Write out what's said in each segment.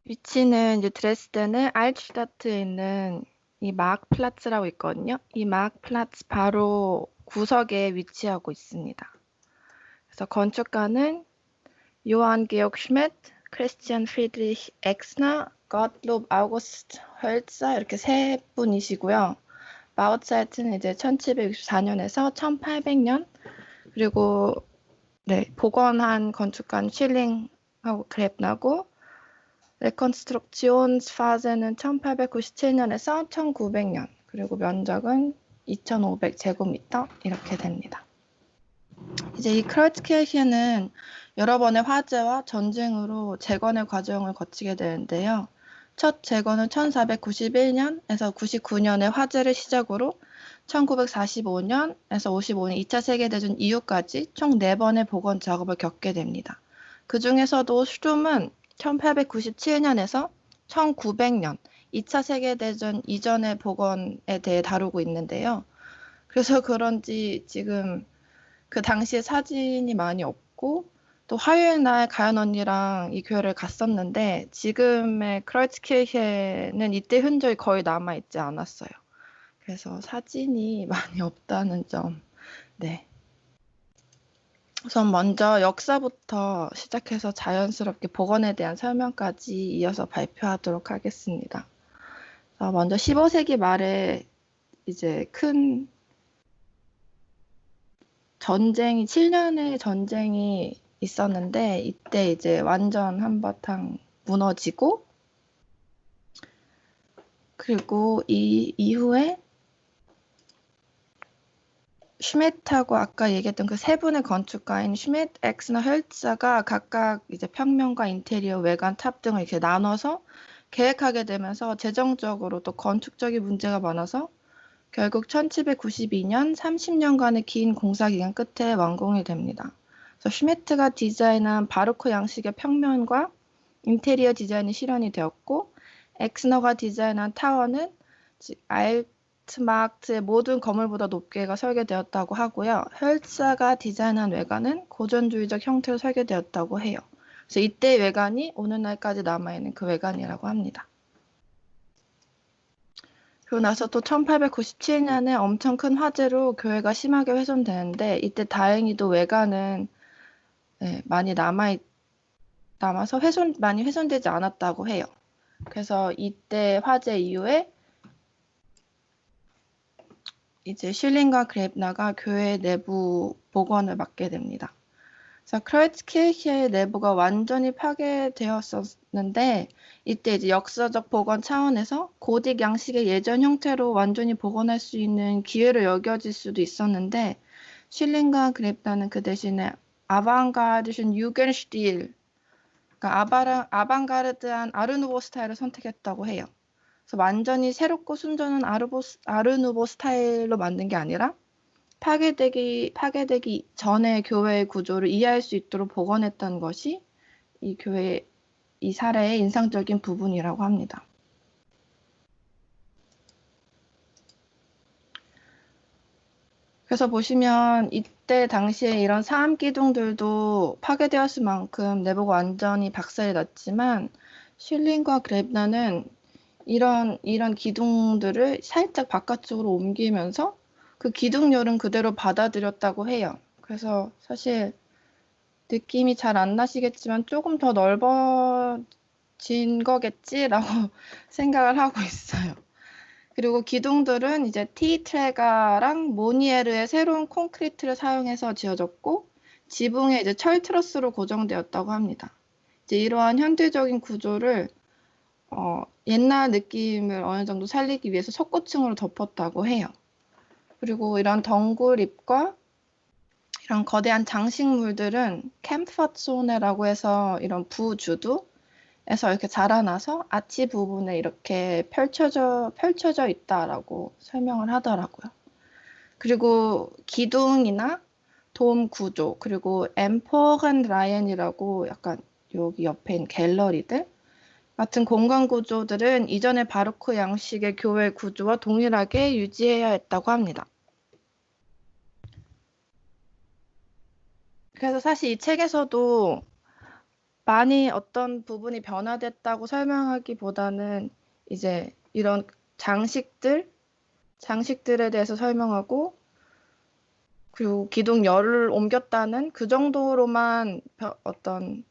위치는 이제 드레스덴의 알츠슈타트에 있는 이 마크플라츠라고 있거든요. 이 마크플라츠 바로 구석에 위치하고 있습니다. 그래서 건축가는 요한 게org 슈미트, 크리스티안 프리드리히 엑스너, 고ttlob 아우구스트 헐zer 이렇게 세 분이시고요. 바우차이트는 이제 1764년에서 1800년 그리고 복원한 건축가는 쉴링하고 그랩나고 레컨스트럭치온스파제는 1897년에서 1900년 그리고 면적은 2500제곱미터 이렇게 됩니다. 이제 이 크로이츠키르헤는 여러 번의 화재와 전쟁으로 재건의 과정을 거치게 되는데요. 첫 재건은 1491년에서 99년의 화재를 시작으로 1945년에서 55년 2차 세계대전 이후까지 총 4번의 복원 작업을 겪게 됩니다. 그 중에서도 슈룸은 1897년에서 1900년 2차 세계대전 이전의 복원에 대해 다루고 있는데요. 그래서 그런지 지금 그 당시에 사진이 많이 없고 또 화요일 날 가연 언니랑 이 교회를 갔었는데 지금의 크로이츠키르헤는 이때 흔적이 거의 남아있지 않았어요. 그래서 사진이 많이 없다는 점. 네. 우선 먼저 역사부터 시작해서 자연스럽게 복원에 대한 설명까지 이어서 발표하도록 하겠습니다. 먼저 15세기 말에 이제 큰 전쟁이 7년의 전쟁이 있었는데 이때 이제 완전 한바탕 무너지고 그리고 이 이후에 슈미트하고 아까 얘기했던 그 세 분의 건축가인 슈미트, 엑스너, 헬츠가 각각 이제 평면과 인테리어, 외관, 탑 등을 이렇게 나눠서 계획하게 되면서 재정적으로 또 건축적인 문제가 많아서 결국 1792년 30년간의 긴 공사 기간 끝에 완공이 됩니다. 그래서 슈미트가 디자인한 바로크 양식의 평면과 인테리어 디자인이 실현이 되었고 엑스너가 디자인한 타워는 알트마크트의 모든 건물보다 높게가 설계되었다고 하고요. 헬츠가 디자인한 외관은 고전주의적 형태로 설계되었다고 해요. 그래서 이때 외관이 오늘날까지 남아있는 그 외관이라고 합니다. 그리고 나서 또 1897년에 엄청 큰 화재로 교회가 심하게 훼손되는데 이때 다행히도 외관은 많이 남아서 많이 훼손되지 않았다고 해요. 그래서 이때 화재 이후에 이제 슐링과 그레브나가 교회 내부 복원을 맡게 됩니다. 그래서 크로이츠키르헤 내부가 완전히 파괴되었었는데 이때 이제 역사적 복원 차원에서 고딕 양식의 예전 형태로 완전히 복원할 수 있는 기회로 여겨질 수도 있었는데 슐링과 그레브나는 그 대신에 아방가르든 유겐스틸 그러니까 아방가르드한 아르누보 스타일을 선택했다고 해요. 그래서 완전히 새롭고 순전한 아르누보 스타일로 만든 게 아니라 파괴되기 전의 교회의 구조를 이해할 수 있도록 복원했던 것이 이 사례의 인상적인 부분이라고 합니다. 그래서 보시면 이때 당시에 이런 사암 기둥들도 파괴되었을 만큼 내부가 완전히 박살이 났지만 슐링과 그랩나는 이런 기둥들을 살짝 바깥쪽으로 옮기면서 그 기둥열은 그대로 받아들였다고 해요. 그래서 사실 느낌이 잘 안 나시겠지만 조금 더 넓어진 거겠지라고 생각을 하고 있어요. 그리고 기둥들은 이제 티트레가랑 모니에르의 새로운 콘크리트를 사용해서 지어졌고 지붕에 이제 철 트러스로 고정되었다고 합니다. 이제 이러한 현대적인 구조를 옛날 느낌을 어느 정도 살리기 위해서 석고층으로 덮었다고 해요. 그리고 이런 덩굴잎과 이런 거대한 장식물들은 캠퍼존이라고 해서 이런 부주두에서 이렇게 자라나서 아치 부분에 이렇게 펼쳐져 있다라고 설명을 하더라고요. 그리고 기둥이나 돔 구조, 그리고 엠포건 라이언이라고 약간 여기 옆에 있는 갤러리들 같은 공간 구조들은 이전의 바로크 양식의 교회 구조와 동일하게 유지해야 했다고 합니다. 그래서 사실 이 책에서도 많이 어떤 부분이 변화됐다고 설명하기보다는 이제 이런 장식들에 대해서 설명하고 그리고 기둥 열을 옮겼다는 그 정도로만 어떤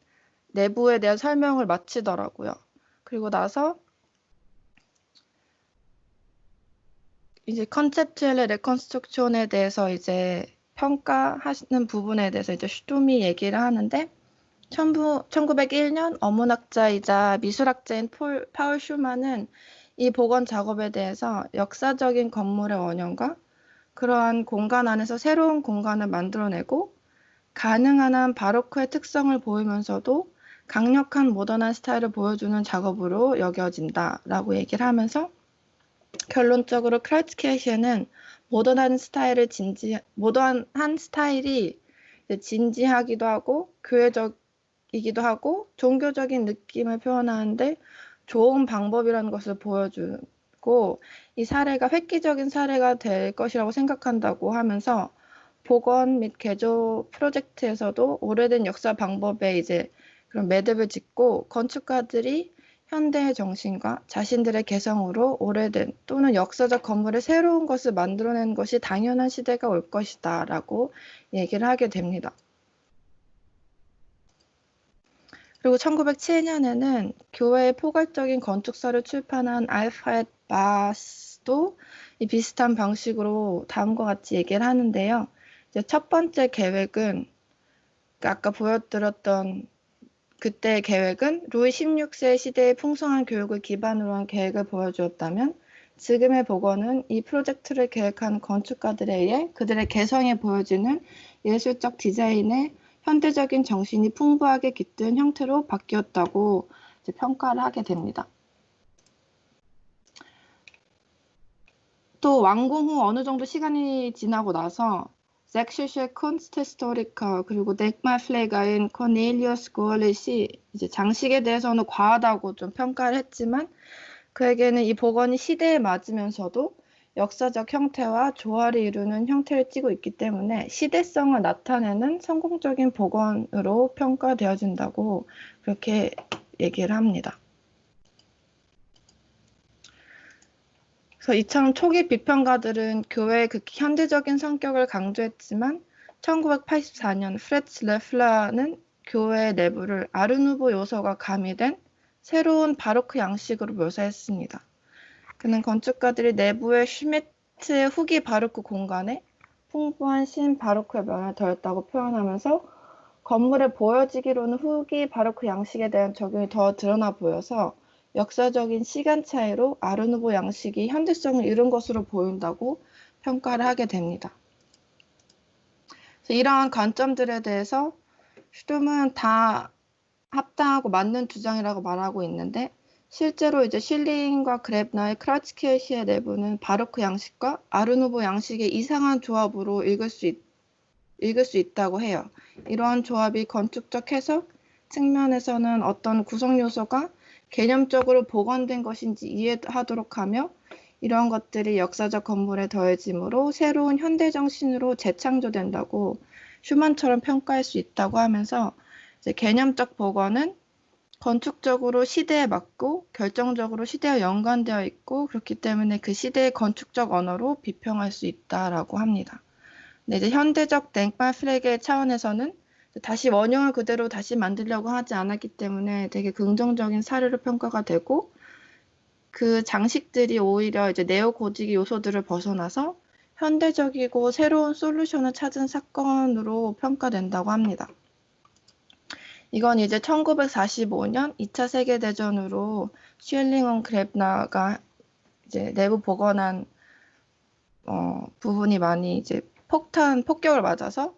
내부에 대한 설명을 마치더라고요. 그리고 나서 이제 컨셉트웰의 레컨스트럭션에 대해서 이제 평가하시는 부분에 대해서 이제 슈둠이 얘기를 하는데 1901년 어문학자이자 미술학자인 파울 슈만은 이 복원 작업에 대해서 역사적인 건물의 원형과 그러한 공간 안에서 새로운 공간을 만들어내고 가능한 한 바로크의 특성을 보이면서도 강력한 모던한 스타일을 보여주는 작업으로 여겨진다라고 얘기를 하면서 결론적으로 크라이츠키르헤는 모던한 스타일이 진지하기도 하고 교회적이기도 하고 종교적인 느낌을 표현하는데 좋은 방법이라는 것을 보여주고 이 사례가 획기적인 사례가 될 것이라고 생각한다고 하면서 복원 및 개조 프로젝트에서도 오래된 역사 방법에 이제 그런 매듭을 짓고 건축가들이 현대의 정신과 자신들의 개성으로 오래된 또는 역사적 건물의 새로운 것을 만들어낸 것이 당연한 시대가 올 것이다 라고 얘기를 하게 됩니다. 그리고 1907년에는 교회의 포괄적인 건축사를 출판한 알프레드 바스도 이 비슷한 방식으로 다음과 같이 얘기를 하는데요. 이제 첫 번째 계획은 아까 보여드렸던 그때의 계획은 루이 16세 시대의 풍성한 교육을 기반으로 한 계획을 보여주었다면 지금의 복원은 이 프로젝트를 계획한 건축가들에 의해 그들의 개성에 보여지는 예술적 디자인의 현대적인 정신이 풍부하게 깃든 형태로 바뀌었다고 이제 평가를 하게 됩니다. 또 완공 후 어느 정도 시간이 지나고 나서 Sächsische Kunsthistoriker 그리고 덱마플레가인 코넬리우스 고얼릿이 이제 장식에 대해서는 과하다고 좀 평가를 했지만 그에게는 이 복원이 시대에 맞으면서도 역사적 형태와 조화를 이루는 형태를 띠고 있기 때문에 시대성을 나타내는 성공적인 복원으로 평가되어진다고 그렇게 얘기를 합니다. 그래서 이처럼 초기 비평가들은 교회의 극히 현대적인 성격을 강조했지만 1984년 프레츠 레플라는 교회 내부를 아르누보 요소가 가미된 새로운 바로크 양식으로 묘사했습니다. 그는 건축가들이 내부의 슈미트의 후기 바로크 공간에 풍부한 신 바로크의 면을 더했다고 표현하면서 건물에 보여지기로는 후기 바로크 양식에 대한 적용이 더 드러나 보여서 역사적인 시간 차이로 아르누보 양식이 현대성을 잃은 것으로 보인다고 평가를 하게 됩니다. 이러한 관점들에 대해서 슈둠은 다 합당하고 맞는 주장이라고 말하고 있는데 실제로 이제 슐링과 그랩너의 크라츠키르헤 내부는 바로크 양식과 아르누보 양식의 이상한 조합으로 읽을 수 있다고 해요. 이러한 조합이 건축적 해석 측면에서는 어떤 구성 요소가 개념적으로 복원된 것인지 이해하도록 하며 이러한 것들이 역사적 건물에 더해짐으로 새로운 현대 정신으로 재창조된다고 슈만처럼 평가할 수 있다고 하면서 이제 개념적 복원은 건축적으로 시대에 맞고 결정적으로 시대와 연관되어 있고 그렇기 때문에 그 시대의 건축적 언어로 비평할 수 있다라고 합니다. 근데 이제 현대적 댕파플레게의 차원에서는 다시 원형을 그대로 다시 만들려고 하지 않았기 때문에 되게 긍정적인 사례로 평가가 되고 그 장식들이 오히려 이제 네오고딕의 요소들을 벗어나서 현대적이고 새로운 솔루션을 찾은 사건으로 평가된다고 합니다. 이건 이제 1945년 2차 세계대전으로 슐링 그랩나가 이제 내부 복원한 부분이 많이 이제 폭격을 맞아서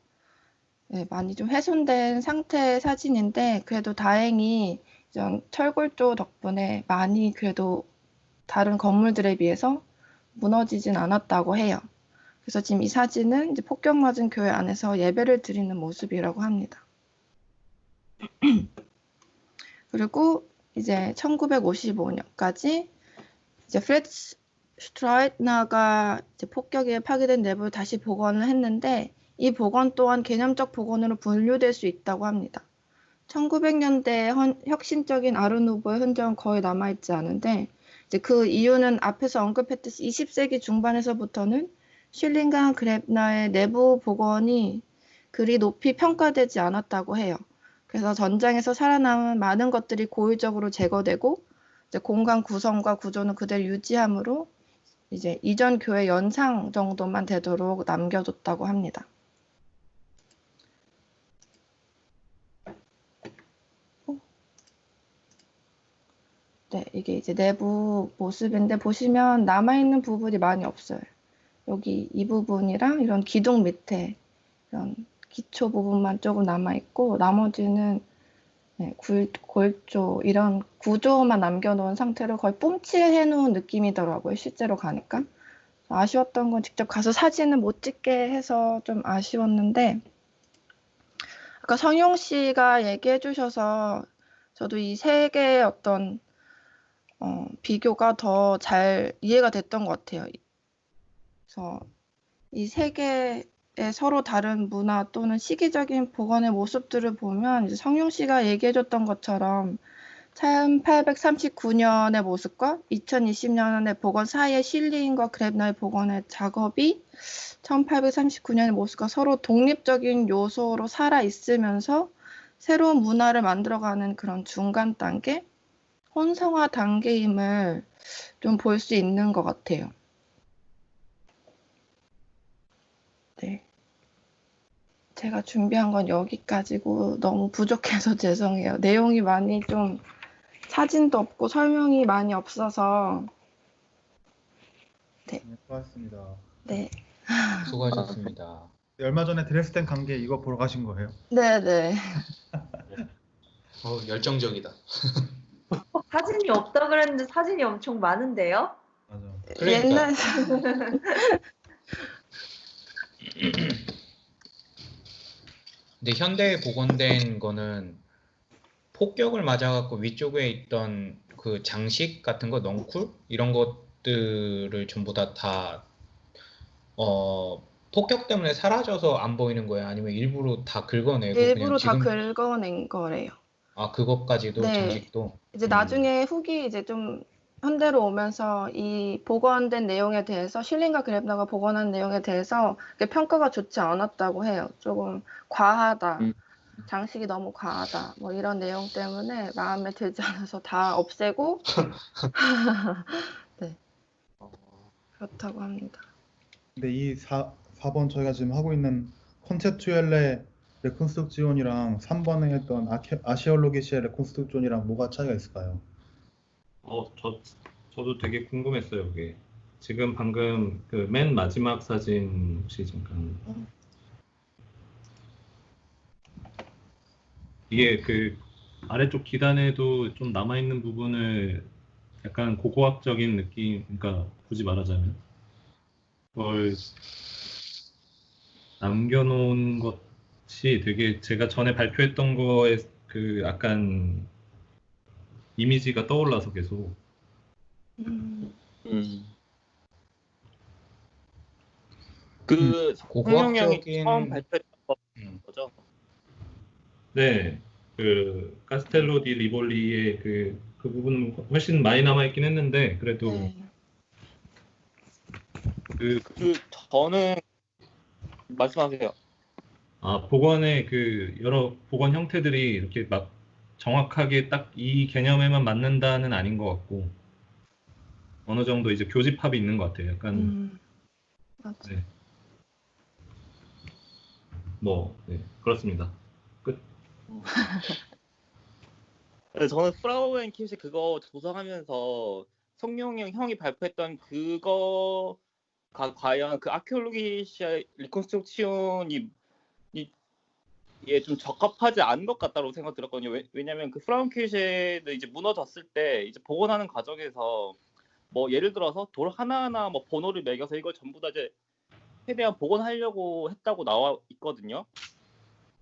많이 좀 훼손된 상태의 사진인데 그래도 다행히 이런 철골조 덕분에 많이 그래도 다른 건물들에 비해서 무너지진 않았다고 해요. 그래서 지금 이 사진은 이제 폭격 맞은 교회 안에서 예배를 드리는 모습이라고 합니다. 그리고 이제 1955년까지 이제 프레츠 슈트라이트너가 이제 폭격에 파괴된 내부를 다시 복원을 했는데 이 복원 또한 개념적 복원으로 분류될 수 있다고 합니다. 1900년대 혁신적인 아르누보의 흔적은 거의 남아있지 않은데 이제 그 이유는 앞에서 언급했듯이 20세기 중반에서부터는 슐링과 그랩너의 내부 복원이 그리 높이 평가되지 않았다고 해요. 그래서 전장에서 살아남은 많은 것들이 고의적으로 제거되고 이제 공간 구성과 구조는 그대로 유지함으로 이제 이전 교회 연상 정도만 되도록 남겨뒀다고 합니다. 네, 이게 이제 내부 모습인데 보시면 남아있는 부분이 많이 없어요. 여기 이 부분이랑 이런 기둥 밑에 이런 기초 부분만 조금 남아있고 나머지는 네, 골조 이런 구조만 남겨놓은 상태로 거의 뿜칠해놓은 느낌이더라고요. 실제로 가니까. 아쉬웠던 건 직접 가서 사진을 못 찍게 해서 좀 아쉬웠는데 아까 성용 씨가 얘기해 주셔서 저도 이 세 개의 어떤 비교가 더 잘 이해가 됐던 것 같아요. 그래서 이 세 개의 서로 다른 문화 또는 시기적인 복원의 모습들을 보면 이제 성용 씨가 얘기해줬던 것처럼 1839년의 모습과 2020년의 복원 사이의 슐링과 그랩너의 복원의 작업이 1839년의 모습과 서로 독립적인 요소로 살아 있으면서 새로운 문화를 만들어가는 그런 중간 단계, 혼성화 단계임을 좀 볼 수 있는 것 같아요. 네. 제가 준비한 건 여기까지고 너무 부족해서 죄송해요. 내용이 많이 좀 사진도 없고 설명이 많이 없어서 네, 수고하셨습니다. 네. 수고하셨습니다. 네, 얼마 전에 드레스덴 관계 이거 보러 가신 거예요? 네네. 열정적이다. 사진이 없다 그랬는데 사진이 엄청 많은데요? 맞아. 그러니까. 옛날 근데 현대에 복원된 거는 폭격을 맞아갖고 위쪽에 있던 그 장식 같은 거, 넝쿨 이런 것들을 전부 다 폭격 때문에 사라져서 안 보이는 거예요? 아니면 일부러 다 긁어내고 일부러 그냥 다 지금 긁어낸 거래요. 그것까지도 네. 장식도 이제 나중에 후기 이제 좀 현대로 오면서 이 복원된 내용에 대해서 슐링과 그랩너가 복원한 내용에 대해서 평가가 좋지 않았다고 해요. 조금 과하다. 장식이 너무 과하다. 뭐 이런 내용 때문에 마음에 들지 않아서 다 없애고 네. 그렇다고 합니다. 근데 이 4번 저희가 지금 하고 있는 컨체투엘레 레콘스트럭지온이랑 3번에 했던 아시올로기시의 레콘스트럭지온이랑 뭐가 차이가 있을까요? 저도 되게 궁금했어요, 그게. 지금 방금 그 맨 마지막 사진 혹시 잠깐. 이게 그 아래쪽 기단에도 좀 남아있는 부분을 약간 고고학적인 느낌, 그러니까 굳이 말하자면 그걸 남겨놓은 것이 되게 제가 전에 발표했던 거에 그 약간 이미지가 떠올라서 계속. 그 성룡 형이 고고학적인 처음 발표했던 거죠? 네, 그 카스텔로 디 리볼리의 그 부분 훨씬 많이 남아있긴 했는데 그래도 네. 저는 말씀하세요. 복원의 그 여러 복원 형태들이 이렇게 막 정확하게 딱 이 개념에만 맞는다는 아닌 것 같고 어느 정도 이제 교집합이 있는 것 같아요. 약간 맞아. 네. 네, 그렇습니다. 끝. 저는 플라워 앤 kit이 그거 조사하면서 성룡 형이 발표했던 그거가 과연 그 아케올로기시아 리콘스트럭션이 좀 적합하지 않은 것 같다고 생각 들었거든요. 왜냐하면 그 플라워 앤 kit이 이제 무너졌을 때 이제 복원하는 과정에서 뭐 예를 들어서 돌 하나하나 뭐 번호를 매겨서 이걸 전부 다 이제 최대한 복원하려고 했다고 나와 있거든요.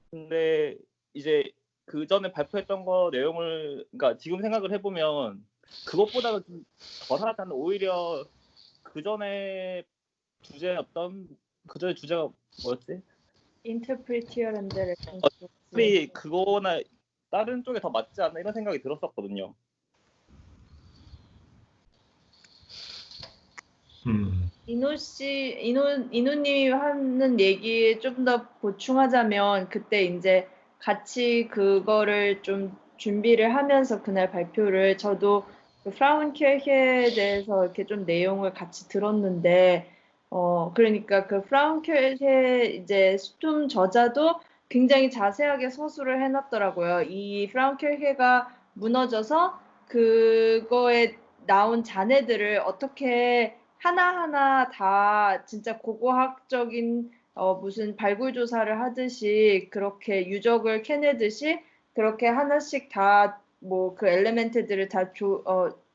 근데 이제 그 전에 발표했던 거 내용을 그러니까 지금 생각을 해보면 그것보다는 좀 덜하다는 오히려 그 전에 주제가 뭐였지? 인터프리티어 앤드 어차피 그거나 다른 쪽에 더 맞지 않나 이런 생각이 들었었거든요. 이노님이 하는 얘기에 좀 더 보충하자면 그때 이제 같이 그거를 좀 준비를 하면서 그날 발표를 저도 그 프라운키르헤에 대해서 이렇게 좀 내용을 같이 들었는데 그러니까 그 프라운키르헤 이제 스툼 저자도 굉장히 자세하게 서술을 해놨더라고요. 이 프라운키르헤가 무너져서 그거에 나온 잔해들을 어떻게 하나하나 다 진짜 고고학적인 무슨 발굴 조사를 하듯이 그렇게 유적을 캐내듯이 그렇게 하나씩 다 뭐 그 엘레멘트들을 다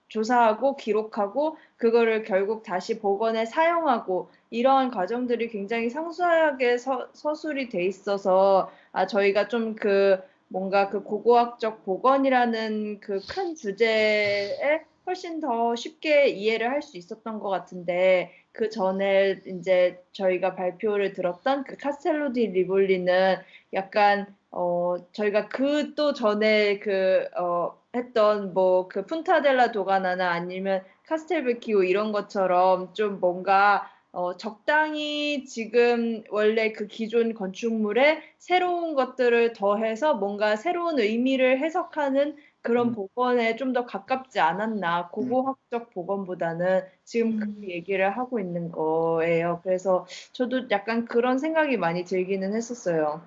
조사하고 기록하고 그거를 결국 다시 복원에 사용하고 이러한 과정들이 굉장히 상세하게 서술이 돼 있어서 저희가 좀 그 뭔가 그 고고학적 복원이라는 그 큰 주제에 훨씬 더 쉽게 이해를 할 수 있었던 것 같은데 그 전에 이제 저희가 발표를 들었던 그 카스텔로 디 리볼리는 약간 저희가 그 또 전에 했던 뭐 그 푼타델라 도가나나 아니면 카스텔베키오 이런 것처럼 좀 뭔가 적당히 지금 원래 그 기존 건축물에 새로운 것들을 더해서 뭔가 새로운 의미를 해석하는 그런 복원에 좀 더 가깝지 않았나. 고고학적 복원보다는 지금 그 얘기를 하고 있는 거예요. 그래서 저도 약간 그런 생각이 많이 들기는 했었어요.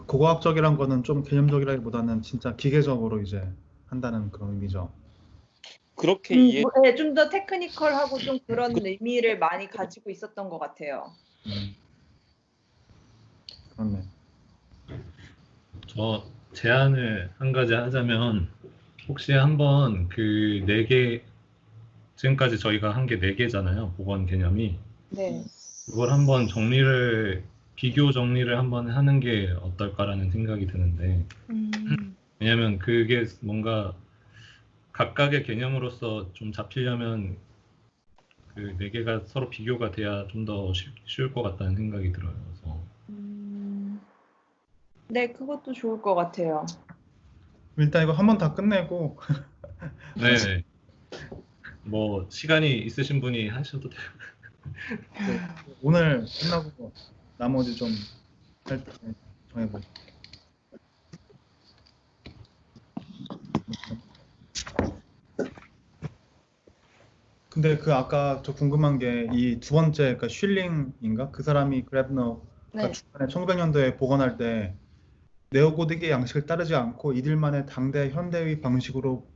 고고학적이란 거는 좀 개념적이라기보다는 진짜 기계적으로 이제 한다는 그런 의미죠. 그렇게 이해. 네, 좀 더 테크니컬하고 좀 그런 의미를 많이 가지고 있었던 것 같아요. 그렇네. 저 제안을 한 가지 하자면 혹시 한번 그 4개 지금까지 저희가 한 게 4개잖아요. 복원 개념이. 네. 그걸 한번 비교 정리를 한번 하는 게 어떨까라는 생각이 드는데 왜냐면 그게 뭔가 각각의 개념으로서 좀 잡히려면 그 4개가 서로 비교가 돼야 좀 더 쉬울 것 같다는 생각이 들어요. 그래서. 네, 그것도 좋을 것 같아요. 일단 이거 한번 다 끝내고 네. 뭐 시간이 있으신 분이 하셔도 돼요. 오늘 끝나고 나머지 좀 정해보죠. 근데 그 아까 저 궁금한 게 이 두 번째 그러니까 슐링인가 그 사람이 그랩너가 네. 중간에 1900년도에 복원할 때 네오고딕의 양식을 따르지 않고 이들만의 당대 현대의 방식으로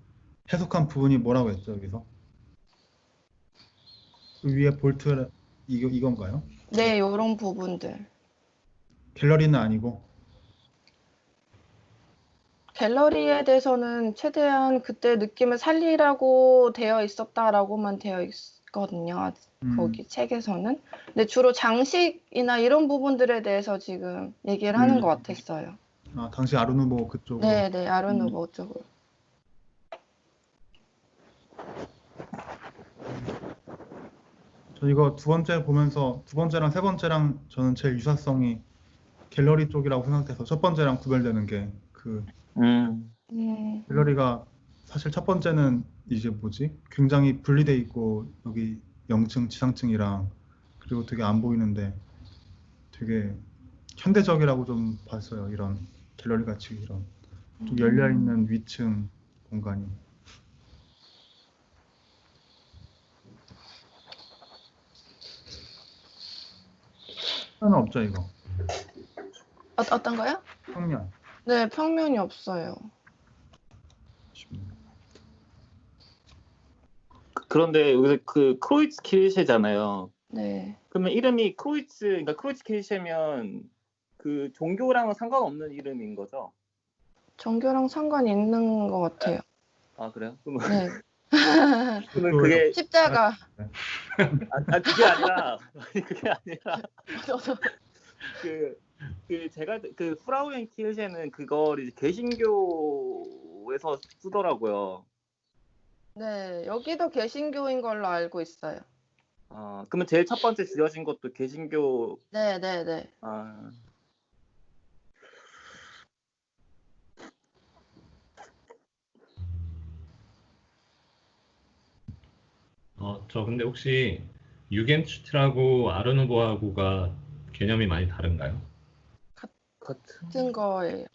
해석한 부분이 뭐라고 했죠 여기서? 그 위에 볼트 이건가요? 네, 요런 부분들. 갤러리는 아니고. 갤러리에 대해서는 최대한 그때 느낌을 살리라고 되어 있었다라고만 되어 있거든요. 거기 책에서는. 근데 주로 장식이나 이런 부분들에 대해서 지금 얘기를 하는 것 같았어요. 아, 당시 아르누보 그쪽으로. 네, 아르누보 쪽으로. 저 이거 두 번째 보면서 두 번째랑 세 번째랑 저는 제일 유사성이 갤러리 쪽이라고 생각해서 첫 번째랑 구별되는 게 그 갤러리가 사실 첫 번째는 이제 뭐지? 굉장히 분리돼 있고 여기 영층, 지상층이랑 그리고 되게 안 보이는데 되게 현대적이라고 좀 봤어요. 이런 갤러리 같이 이런 좀 열려 있는 위층 공간이. 평면은 없죠 이거. 어떤 거요? 평면. 네, 평면이 없어요. 그런데 여기서 그 크로이츠 키르셰잖아요. 네. 그러면 이름이 그러니까 크로이츠 키르셰면 그 종교랑은 상관없는 이름인 거죠? 종교랑 상관이 있는 것 같아요. 아 그래요? 네. 그러면 그게 십자가. 그게 아니라 제가 그 프라우엔 키르셰는 그걸 이제 개신교에서 쓰더라고요. 네, 여기도 개신교인 걸로 알고 있어요. 아 그러면 제일 첫 번째 지어진 것도 개신교. 네. 아 저 근데 혹시 유겐슈트라고 아르누보하고가 개념이 많이 다른가요? 같은 거예요.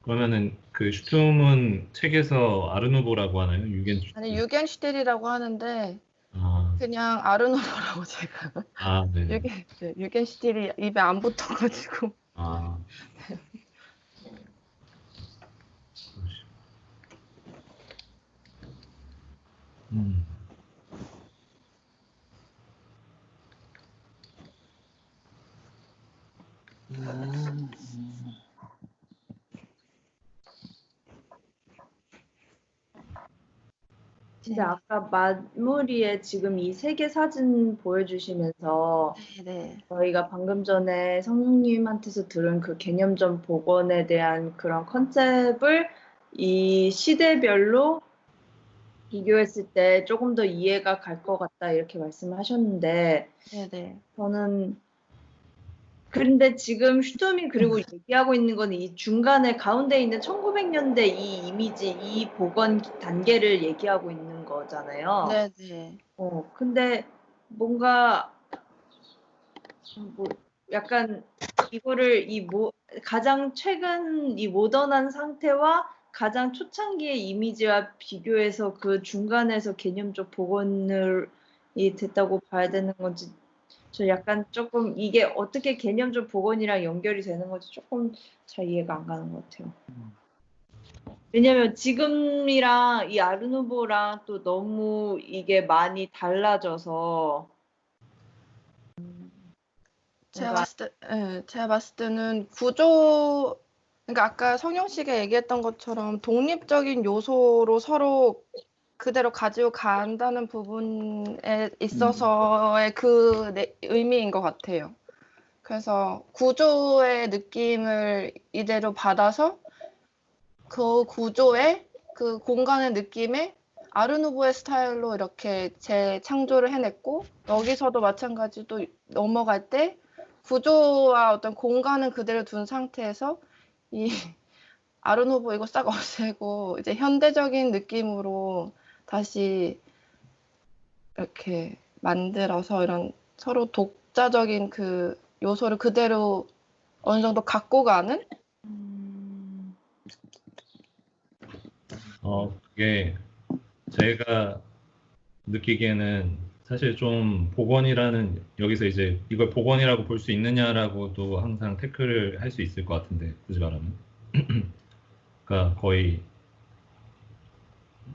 그러면은 그 슈툼은 책에서 아르누보라고 하나요? 유겐슈트? 아니 유겐슈텔이라고 하는데 아, 그냥 아르누보라고 제가 네. 유겐슈텔이 입에 안 붙어가지고 아, 음. 근데 아까 마무리에 지금 이 3개 사진 보여주시면서 네. 저희가 방금 전에 성령님한테서 들은 그 개념적 복원에 대한 그런 컨셉을 이 시대별로 비교했을 때 조금 더 이해가 갈 것 같다 이렇게 말씀을 하셨는데 네네. 저는 그런데 지금 슈톰이 그리고 얘기하고 있는 거는 이 중간에 가운데 있는 1900년대 이 이미지, 이 복원 단계를 얘기하고 있는 거잖아요. 네네. 근데 뭔가 뭐 약간 이거를 가장 최근 이 모던한 상태와 가장 초창기의 이미지와 비교해서 그 중간에서 개념적 복원이 됐다고 봐야 되는 건지 저 약간 조금 이게 어떻게 개념적 복원이랑 연결이 되는 건지 조금 잘 이해가 안 가는 것 같아요. 왜냐면 지금이랑 이 아르누보랑 또 너무 이게 많이 달라져서 제가 뭔가 봤을 때는 구조, 그러니까 아까 성영 씨가 얘기했던 것처럼 독립적인 요소로 서로 그대로 가지고 간다는 부분에 있어서의 의미인 것 같아요. 그래서 구조의 느낌을 이대로 받아서 그 구조의 그 공간의 느낌에 아르누보의 스타일로 이렇게 재창조를 해냈고 여기서도 마찬가지로 넘어갈 때 구조와 어떤 공간은 그대로 둔 상태에서 이 아르누보 이거 싹 없애고 이제 현대적인 느낌으로 다시 이렇게 만들어서 이런 서로 독자적인 그 요소를 그대로 어느 정도 갖고 가는? 그게 제가 느끼기에는 사실 좀 복원이라는 여기서 이제 이걸 복원이라고 볼 수 있느냐라고도 항상 태클을 할 수 있을 것 같은데 굳이 말하면 그러니까 거의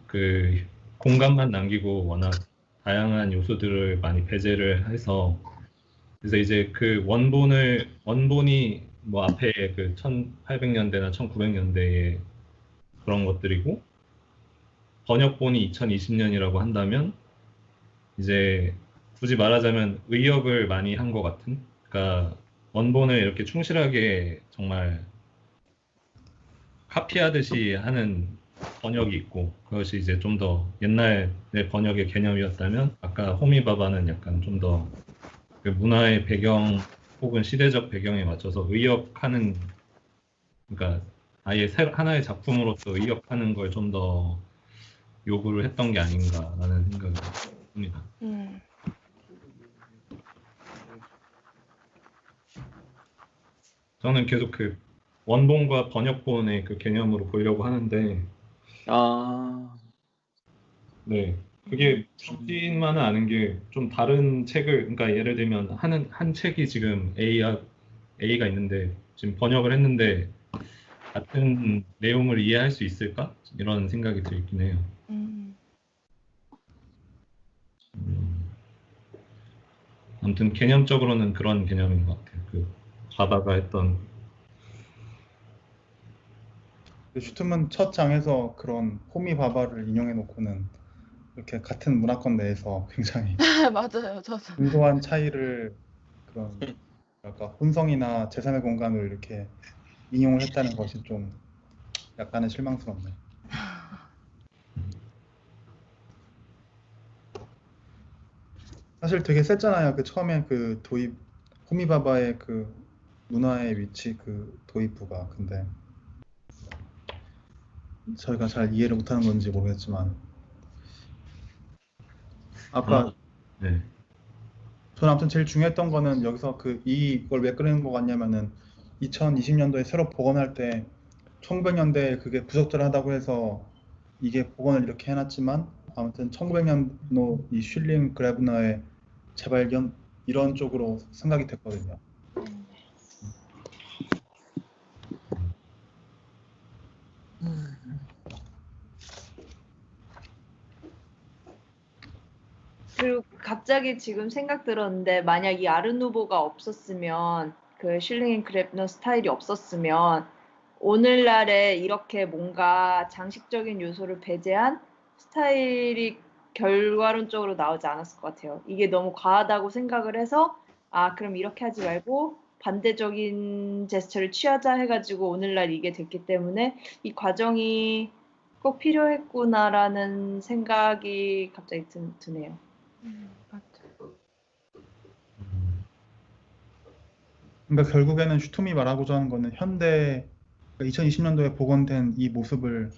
그 공간만 남기고 워낙 다양한 요소들을 많이 배제를 해서 그래서 이제 그 원본이 뭐 앞에 그 1800년대나 1900년대의 그런 것들이고 번역본이 2020년이라고 한다면 이제 굳이 말하자면 의역을 많이 한 것 같은 그러니까 원본을 이렇게 충실하게 정말 카피하듯이 하는 번역이 있고 그것이 이제 좀 더 옛날의 번역의 개념이었다면 아까 호미바바는 약간 좀 더 그 문화의 배경 혹은 시대적 배경에 맞춰서 의역하는 그러니까 아예 하나의 작품으로서 의역하는 걸 좀 더 요구를 했던 게 아닌가라는 생각을 합니다. 저는 계속 그 원본과 번역본의 그 개념으로 보려고 하는데 네 그게 쉽지만은 않은 게 좀 다른 책을 그러니까 예를 들면 한 책이 지금 A가 있는데 지금 번역을 했는데 같은 내용을 이해할 수 있을까? 이런 생각이 들긴 해요. 아무튼 개념적으로는 그런 개념인 것 같아요. 그 바바가 했던 슈툼은 첫 장에서 그런 호미 바바를 인용해 놓고는 이렇게 같은 문화권 내에서 굉장히 맞아요. 저도. 근소한 차이를 그런 아까 혼성이나 제3의 공간을 이렇게 인용을 했다는 것이 좀 약간은 실망스럽네요. 사실 되게 셌잖아요. 그 처음에 그 도입 호미바바의 그 문화의 위치 그 도입부가 근데 저희가 잘 이해를 못하는 건지 모르겠지만 아까 네. 저는 아무튼 제일 중요했던 거는 여기서 이걸 왜 끄는 것 같냐면은 2020년도에 새로 복원할 때 1900년대에 그게 부적절하다고 해서 이게 복원을 이렇게 해놨지만 아무튼 1900년도 이 슐링 그래브너의 재발견 이런 쪽으로 생각이 됐거든요. 그리고 갑자기 지금 생각 들었는데 만약 이 아르누보가 없었으면 그 슐링 앤 그랩너 스타일이 없었으면 오늘날에 이렇게 뭔가 장식적인 요소를 배제한 스타일이 결과론적으로 나오지 않았을 것 같아요. 이게 너무 과하다고 생각을 해서 아 그럼 이렇게 하지 말고 반대적인 제스처를 취하자 해가지고 오늘날 이게 됐기 때문에 이 과정이 꼭 필요했구나라는 생각이 갑자기 드네요. 맞아. 그러니까 결국에는 슈툼이 말하고자 하는 거는 현대 2020년도에 복원된 이 모습을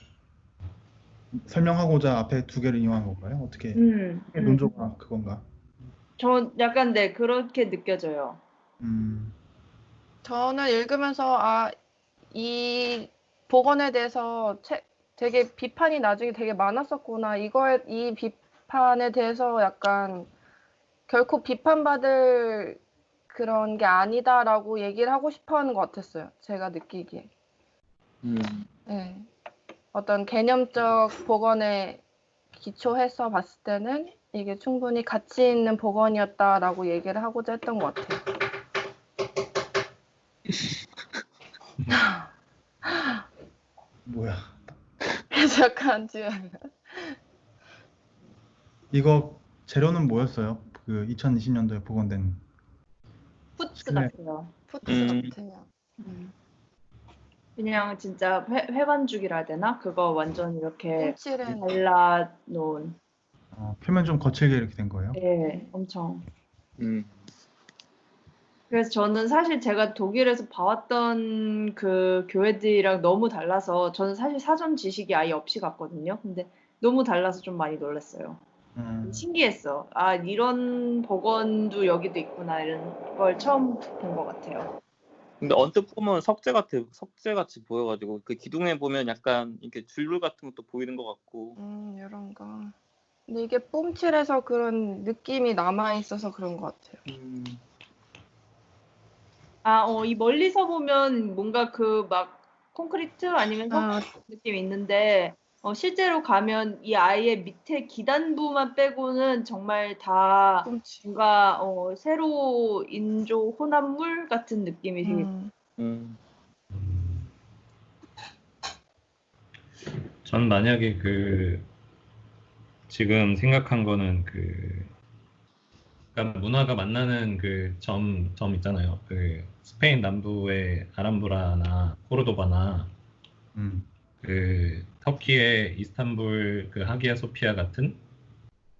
설명하고자 앞에 두 개를 이용한 건가요? 어떻게 논조가 그건가? 저 약간 네 그렇게 느껴져요. 저는 읽으면서 이 복원에 대해서 되게 비판이 나중에 되게 많았었구나. 이 비판에 대해서 약간 결코 비판받을 그런 게 아니다라고 얘기를 하고 싶어 하는 것 같았어요. 제가 느끼기에. 네. 어떤 개념적 복원에 기초해서 봤을 때는 이게 충분히 가치 있는 복원이었다라고 얘기를 하고자 했던 것 같아요. 뭐야? 그래서 약간 지금 이거 재료는 뭐였어요? 그 2020년도에 복원된 푸츠 네. 같아요. 푸츠 같아요. 그냥 진짜 회반죽이라 해야 되나? 그거 완전 이렇게 꽁치를 발라놓은. 표면 좀 거칠게 이렇게 된 거예요? 네, 엄청. 음. 그래서 저는 사실 제가 독일에서 봐왔던 그 교회들이랑 너무 달라서 저는 사실 사전 지식이 아예 없이 갔거든요. 근데 너무 달라서 좀 많이 놀랐어요. 신기했어. 아, 이런 복원도 여기도 있구나 이런 걸 처음 본 것 같아요. 근데 언뜻 보면 석재같이 보여가지고 그 기둥에 보면 약간 이렇게 줄줄 같은 것도 보이는 것 같고. 이런 거. 근데 이게 뽐칠해서 그런 느낌이 남아 있어서 그런 것 같아요. 이 멀리서 보면 뭔가 그 막 콘크리트 아니면 석재 느낌이 있는데 실제로 가면 이 아예 밑에 기단부만 빼고는 정말 다 뽐칠. 뭔가 세로 인조 혼합물 같은 느낌이 되게 전 만약에 지금 생각한 거는 그러니까 문화가 만나는 그 점 있잖아요. 그 스페인 남부의 아람브라나 코르도바나 그 터키의 이스탄불 그 하기야 소피아 같은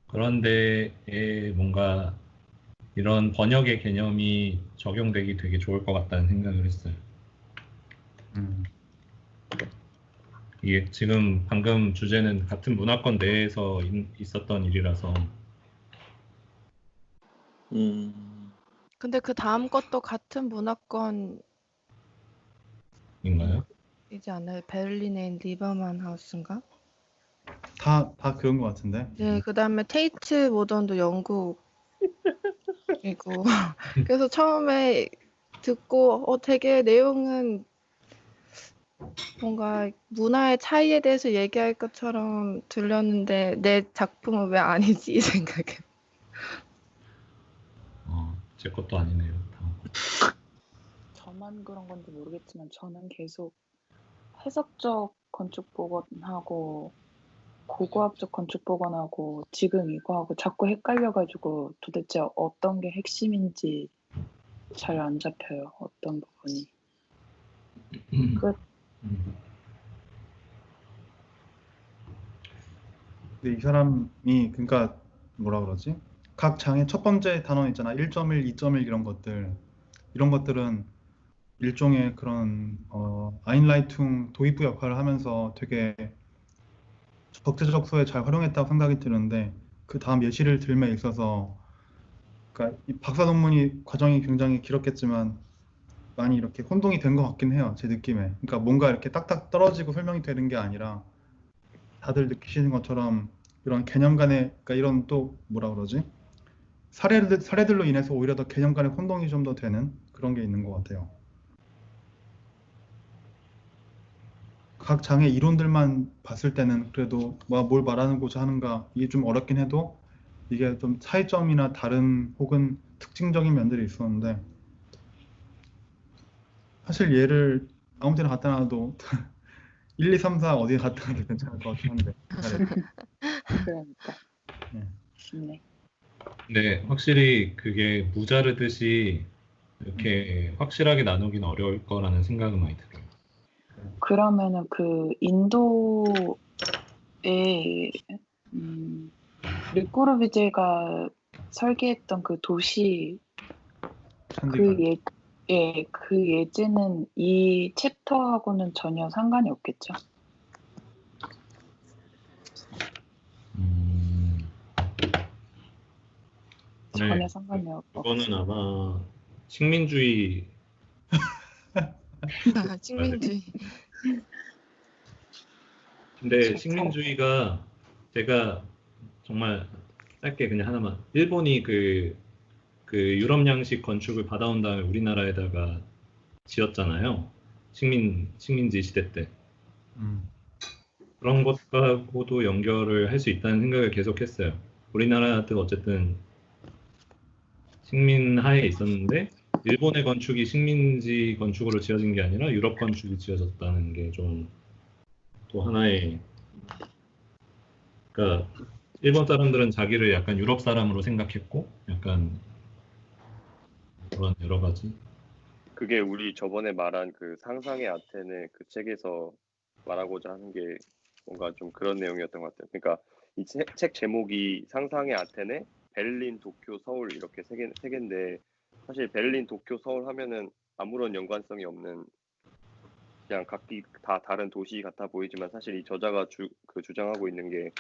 그런 데에 뭔가 이런 번역의 개념이 적용되기 되게 좋을 것 같다는 생각을 했어요. 이게 지금 방금 주제는 같은 문화권 내에서 있었던 일이라서. 근데 그 다음 것도 같은 문화권 인가요? 이지 않나요? 베를린의 리버만 하우스인가? 다 그런 것 같은데. 네, 그 다음에 테이트 모던도 영국이고. 그래서 처음에 듣고 되게 내용은 뭔가 문화의 차이에 대해서 얘기할 것처럼 들렸는데 내 작품은 왜 아니지 이 생각에. 제 것도 아니네요. 저만 그런 건지 모르겠지만 저는 계속 해석적 건축 복원하고 고고학적 건축 복원하고 지금 이거 하고 자꾸 헷갈려가지고 도대체 어떤 게 핵심인지 잘 안 잡혀요. 어떤 부분이. 끝. 근데 이 사람이 그러니까 뭐라 그러지? 각 장의 첫 번째 단원 있잖아. 1.1, 2.1 이런 것들은 일종의 그런 아인라이퉁 도입부 역할을 하면서 되게 적재적소에 잘 활용했다고 생각이 드는데 그 다음 예시를 들면 있어서 그러니까 이 박사 논문이 과정이 굉장히 길었겠지만 많이 이렇게 혼동이 된 것 같긴 해요. 제 느낌에. 그러니까 뭔가 이렇게 딱딱 떨어지고 설명이 되는 게 아니라 다들 느끼시는 것처럼 이런 개념 간의 그러니까 이런 또 뭐라 그러지? 사례들로 인해서 오히려 더 개념 간의 혼동이 좀 더 되는 그런 게 있는 것 같아요. 각 장의 이론들만 봤을 때는 그래도 뭘 말하는고자 하는가 이게 좀 어렵긴 해도 이게 좀 차이점이나 다른 혹은 특징적인 면들이 있었는데 사실 얘를 아무 데나 갖다 놔도 1, 2, 3, 4 어디에 갖다 놔도 괜찮을 것 같긴 한데 그러니까. 네. 네. 근데 확실히 그게 무자르듯이 이렇게 확실하게 나누긴 어려울 거라는 생각은 많이 들어요. 그러면은 그 인도의 르꼬르비제가 설계했던 그 도시 찬디가 그 예제는 이 챕터하고는 전혀 상관이 없겠죠? 전혀 네, 상관이 그거는 아마 식민주의 식민주의. 근데 그렇죠. 식민주의가 제가 정말 짧게 그냥 하나만 일본이 그 유럽 양식 건축을 받아온 다음에 우리나라에다가 지었잖아요. 식민지 시대 때. 그런 것하고도 연결을 할 수 있다는 생각을 계속 했어요. 우리나라도 어쨌든 식민 하에 있었는데 일본의 건축이 식민지 건축으로 지어진 게 아니라 유럽 건축이 지어졌다는 게 좀 또 하나의 그러니까 일본 사람들은 자기를 약간 유럽 사람으로 생각했고 약간 그런 여러 가지 그게 우리 저번에 말한 그 상상의 아테네 그 책에서 말하고자 하는 게 뭔가 좀 그런 내용이었던 것 같아요. 그러니까 이 책 제목이 상상의 아테네, 베를린, 도쿄, 서울 이렇게 세 개인데 사실 베를린, 도쿄, 서울 하면은 아무런 연관성이 없는 그냥 각기 다 다른 도시 같아 보이지만 사실 이 저자가 주장하고 있는 게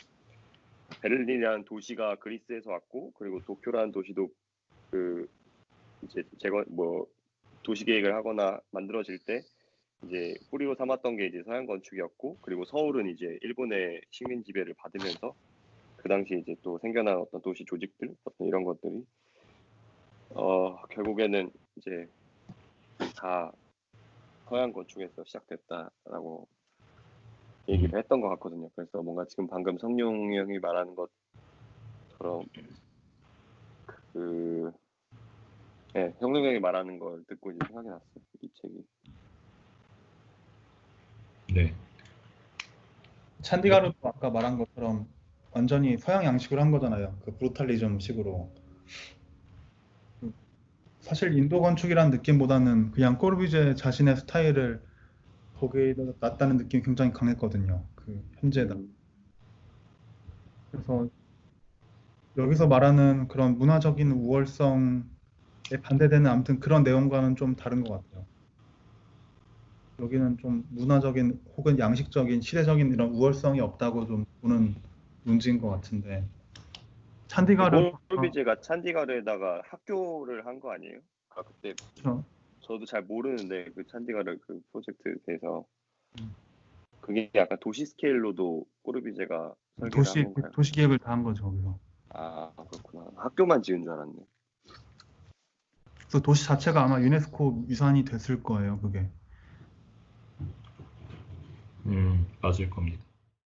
베를린이라는 도시가 그리스에서 왔고 그리고 도쿄라는 도시도 그 이제 도시 계획을 하거나 만들어질 때 이제 뿌리로 삼았던 게 이제 서양 건축이었고 그리고 서울은 이제 일본의 식민 지배를 받으면서 그 당시 이제 또 생겨난 어떤 도시 조직들 어떤 이런 것들이 결국에는 이제 다 서양 건축에서 시작됐다라고 얘기를 했던 것 같거든요. 그래서 뭔가 지금 방금 성룡 형이 말하는 것처럼 성룡 형이 말하는 걸 듣고 이제 생각이 났어요. 이 책이. 네. 찬디가르도 아까 말한 것처럼 완전히 서양 양식으로 한 거잖아요. 그 브루탈리즘 식으로. 사실 인도 건축이라는 느낌보다는 그냥 꼬르비제 자신의 스타일을 거기에 놨다는 느낌이 굉장히 강했거든요. 그 현재다. 그래서 여기서 말하는 그런 문화적인 우월성에 반대되는 아무튼 그런 내용과는 좀 다른 것 같아요. 여기는 좀 문화적인 혹은 양식적인 시대적인 이런 우월성이 없다고 좀 보는 문제인 것 같은데 찬디가르 꼬르비제가 찬디가르에다가 학교를 한 거 아니에요? 그때 그렇죠. 저도 잘 모르는데 그 찬디가르 그 프로젝트에 대해서 그게 약간 도시 스케일로도 꼬르비제가 설계를 한 건가요? 도시 계획을 다 한 거죠 거기서. 아 그렇구나. 학교만 지은 줄 알았네. 그래서 도시 자체가 아마 유네스코 유산이 됐을 거예요 그게. 맞을 겁니다.